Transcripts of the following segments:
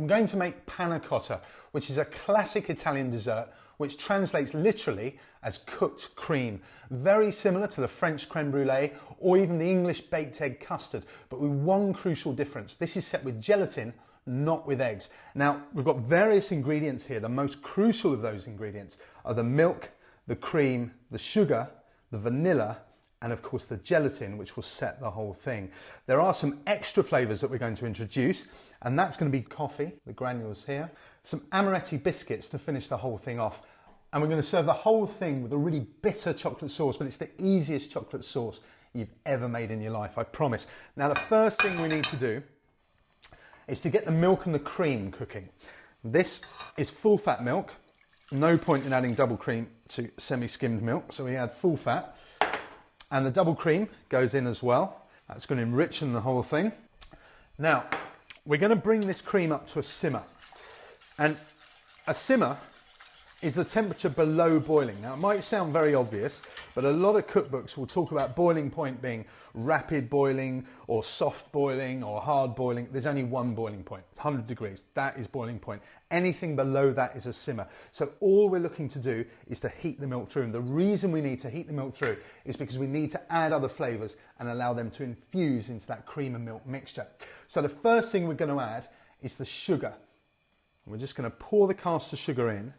I'm going to make panna cotta, which is a classic Italian dessert, which translates literally as cooked cream. Very similar to the French creme brulee or even the English baked egg custard, but with one crucial difference. This is set with gelatin, not with eggs. Now, we've got various ingredients here. The most crucial of those ingredients are the milk, the cream, the sugar, the vanilla, and of course the gelatin, which will set the whole thing. There are some extra flavours that we're going to introduce, and that's going to be coffee, the granules here, some amaretti biscuits to finish the whole thing off, and we're going to serve the whole thing with a really bitter chocolate sauce, but it's the easiest chocolate sauce you've ever made in your life, I promise. Now, the first thing we need to do is to get the milk and the cream cooking. This is full fat milk. No point in adding double cream to semi-skimmed milk, so we add full fat. And the double cream goes in as well. That's going to enrichen the whole thing. Now, we're going to bring this cream up to a simmer. And a simmer is the temperature below boiling. Now, it might sound very obvious, but a lot of cookbooks will talk about boiling point being rapid boiling or soft boiling or hard boiling. There's only one boiling point. It's 100 degrees. That is boiling point. Anything below that is a simmer. So all we're looking to do is to heat the milk through. And the reason we need to heat the milk through is because we need to add other flavours and allow them to infuse into that cream and milk mixture. So the first thing we're going to add is the sugar. We're just going to pour the caster sugar in.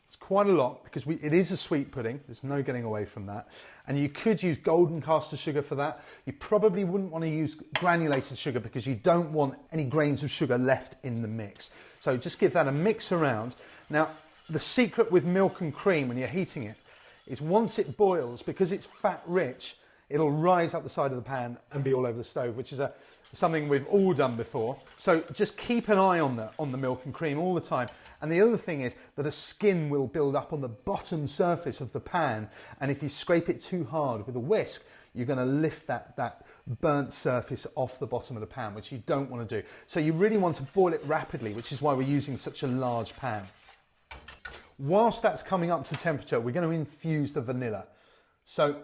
It's quite a lot because it is a sweet pudding. There's no getting away from that. And you could use golden caster sugar for that. You probably wouldn't want to use granulated sugar because you don't want any grains of sugar left in the mix. So just give that a mix around. Now, the secret with milk and cream when you're heating it is once it boils, because it's fat rich, it'll rise up the side of the pan and be all over the stove, which is something we've all done before. So just keep an eye on the milk and cream all the time. And the other thing is that a skin will build up on the bottom surface of the pan. And if you scrape it too hard with a whisk, you're going to lift that burnt surface off the bottom of the pan, which you don't want to do. So you really want to boil it rapidly, which is why we're using such a large pan. Whilst that's coming up to temperature, we're going to infuse the vanilla. So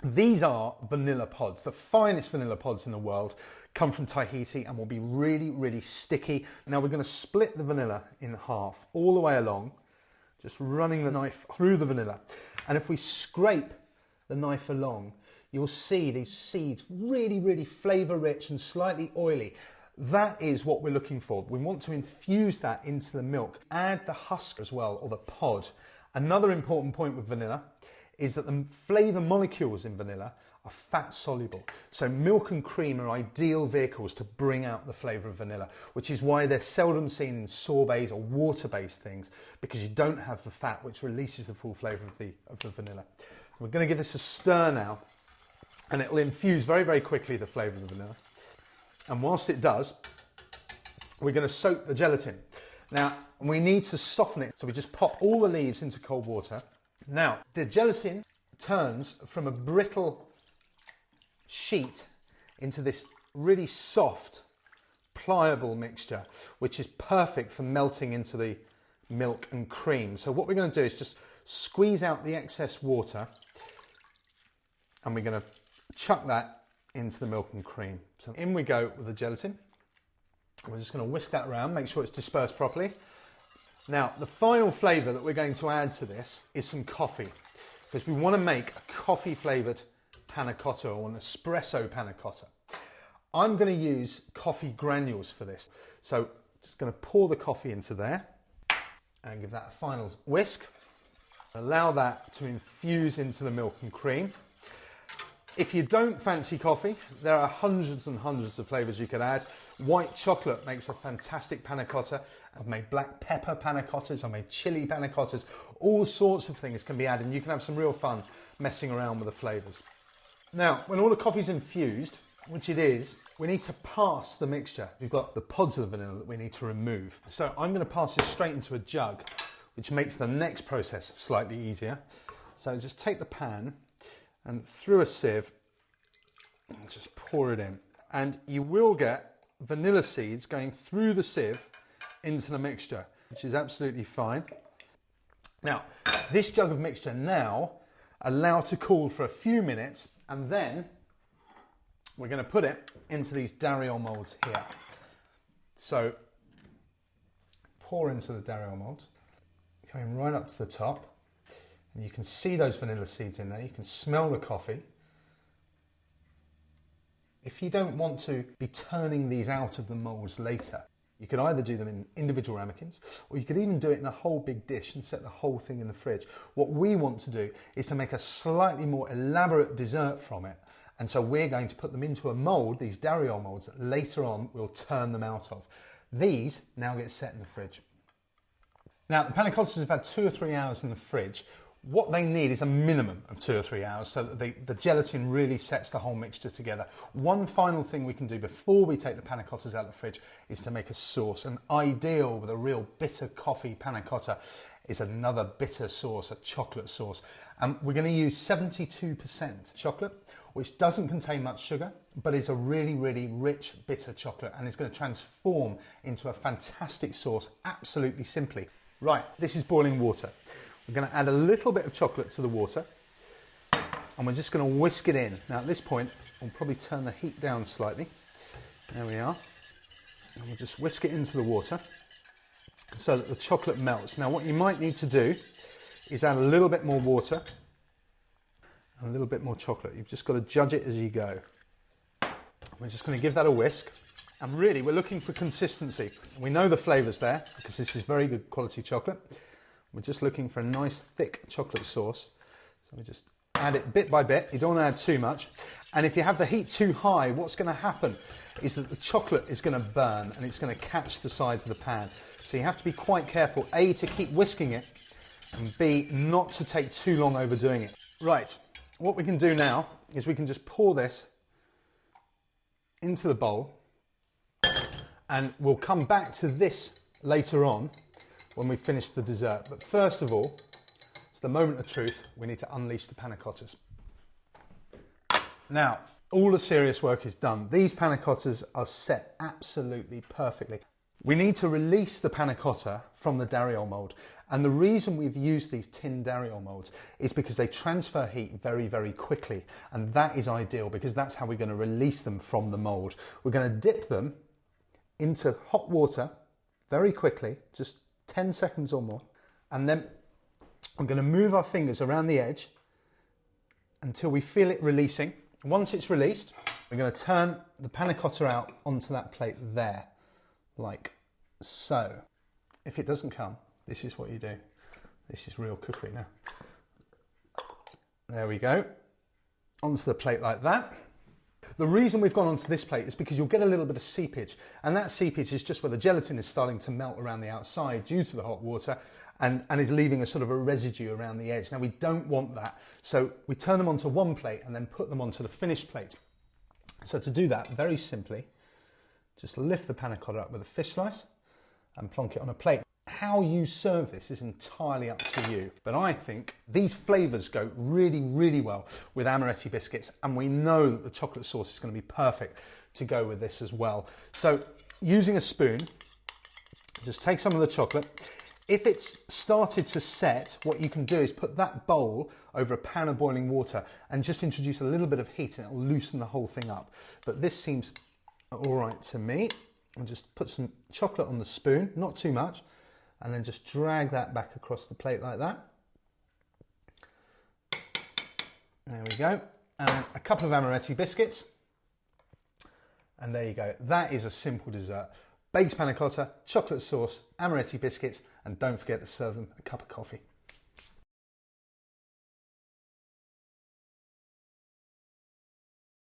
these are vanilla pods. The finest vanilla pods in the world come from Tahiti and will be really, really sticky. Now we're going to split the vanilla in half all the way along, just running the knife through the vanilla. And if we scrape the knife along, you'll see these seeds really, really flavour rich and slightly oily. That is what we're looking for. We want to infuse that into the milk. Add the husk as well, or the pod. Another important point with vanilla is that the flavour molecules in vanilla are fat soluble. So milk and cream are ideal vehicles to bring out the flavour of vanilla, which is why they're seldom seen in sorbets or water-based things, because you don't have the fat which releases the full flavour of the vanilla. We're going to give this a stir now, and it will infuse very, very quickly the flavour of the vanilla. And whilst it does, we're going to soak the gelatin. Now, we need to soften it, so we just pop all the leaves into cold water. Now, the gelatin turns from a brittle sheet into this really soft, pliable mixture, which is perfect for melting into the milk and cream. So what we're going to do is just squeeze out the excess water, and we're going to chuck that into the milk and cream. So in we go with the gelatin. We're just going to whisk that around, make sure it's dispersed properly. Now, the final flavour that we're going to add to this is some coffee, because we want to make a coffee-flavoured panna cotta or an espresso panna cotta. I'm going to use coffee granules for this. So just going to pour the coffee into there and give that a final whisk. Allow that to infuse into the milk and cream. If you don't fancy coffee, there are hundreds and hundreds of flavours you could add. White chocolate makes a fantastic panna cotta. I've made black pepper panna cottas, I've made chili panna cottas. All sorts of things can be added, and you can have some real fun messing around with the flavours. Now, when all the coffee's infused, which it is, we need to pass the mixture. We've got the pods of the vanilla that we need to remove. So I'm going to pass this straight into a jug, which makes the next process slightly easier. So just take the pan and through a sieve, and just pour it in. And you will get vanilla seeds going through the sieve into the mixture, which is absolutely fine. Now, this jug of mixture now allow to cool for a few minutes, and then we're going to put it into these Dariol moulds here. So pour into the dariole mould, going right up to the top. And you can see those vanilla seeds in there. You can smell the coffee. If you don't want to be turning these out of the moulds later, you could either do them in individual ramekins, or you could even do it in a whole big dish and set the whole thing in the fridge. What we want to do is to make a slightly more elaborate dessert from it. And so we're going to put them into a mould, these dariole moulds, that later on we'll turn them out of. These now get set in the fridge. Now, the panna cottas have had 2 or 3 hours in the fridge. What they need is a minimum of 2 or 3 hours so that the gelatin really sets the whole mixture together. One final thing we can do before we take the panna cottas out of the fridge is to make a sauce. And ideal with a real bitter coffee panna cotta is another bitter sauce, a chocolate sauce. And we're going to use 72% chocolate, which doesn't contain much sugar, but is a really, really rich bitter chocolate, and it's going to transform into a fantastic sauce absolutely simply. Right, this is boiling water. We're going to add a little bit of chocolate to the water, and we're just going to whisk it in. Now at this point, we'll probably turn the heat down slightly. There we are. And we'll just whisk it into the water so that the chocolate melts. Now what you might need to do is add a little bit more water and a little bit more chocolate. You've just got to judge it as you go. We're just going to give that a whisk. And really, we're looking for consistency. We know the flavour's there because this is very good quality chocolate. We're just looking for a nice thick chocolate sauce. So we just add it bit by bit. You don't want to add too much. And if you have the heat too high, what's going to happen is that the chocolate is going to burn and it's going to catch the sides of the pan. So you have to be quite careful, A, to keep whisking it, and B, not to take too long overdoing it. Right, what we can do now is we can just pour this into the bowl, and we'll come back to this later on when we finish the dessert. But first of all, it's the moment of truth. We need to unleash the panna cottas. Now, all the serious work is done. These panna cottas are set absolutely perfectly. We need to release the panna cotta from the dariole mould. And the reason we've used these tin dariole moulds is because they transfer heat very, very quickly. And that is ideal because that's how we're going to release them from the mould. We're going to dip them into hot water very quickly, just 10 seconds or more, and then I'm going to move our fingers around the edge until we feel it releasing. Once it's released, we're going to turn the panna cotta out onto that plate there, like so. If it doesn't come, this is what you do. This is real cookery now. There we go. Onto the plate like that. The reason we've gone onto this plate is because you'll get a little bit of seepage, and that seepage is just where the gelatin is starting to melt around the outside due to the hot water and is leaving a sort of a residue around the edge. Now we don't want that, so we turn them onto one plate and then put them onto the finished plate. So to do that, very simply, just lift the panna cotta up with a fish slice and plonk it on a plate. How you serve this is entirely up to you, but I think these flavours go really, really well with amaretti biscuits, and we know that the chocolate sauce is going to be perfect to go with this as well. So using a spoon, just take some of the chocolate. If it's started to set, what you can do is put that bowl over a pan of boiling water and just introduce a little bit of heat, and it'll loosen the whole thing up. But this seems all right to me. I'll just put some chocolate on the spoon, not too much, and then just drag that back across the plate like that. There we go. And a couple of amaretti biscuits. And there you go. That is a simple dessert. Baked panna cotta, chocolate sauce, amaretti biscuits, and don't forget to serve them a cup of coffee.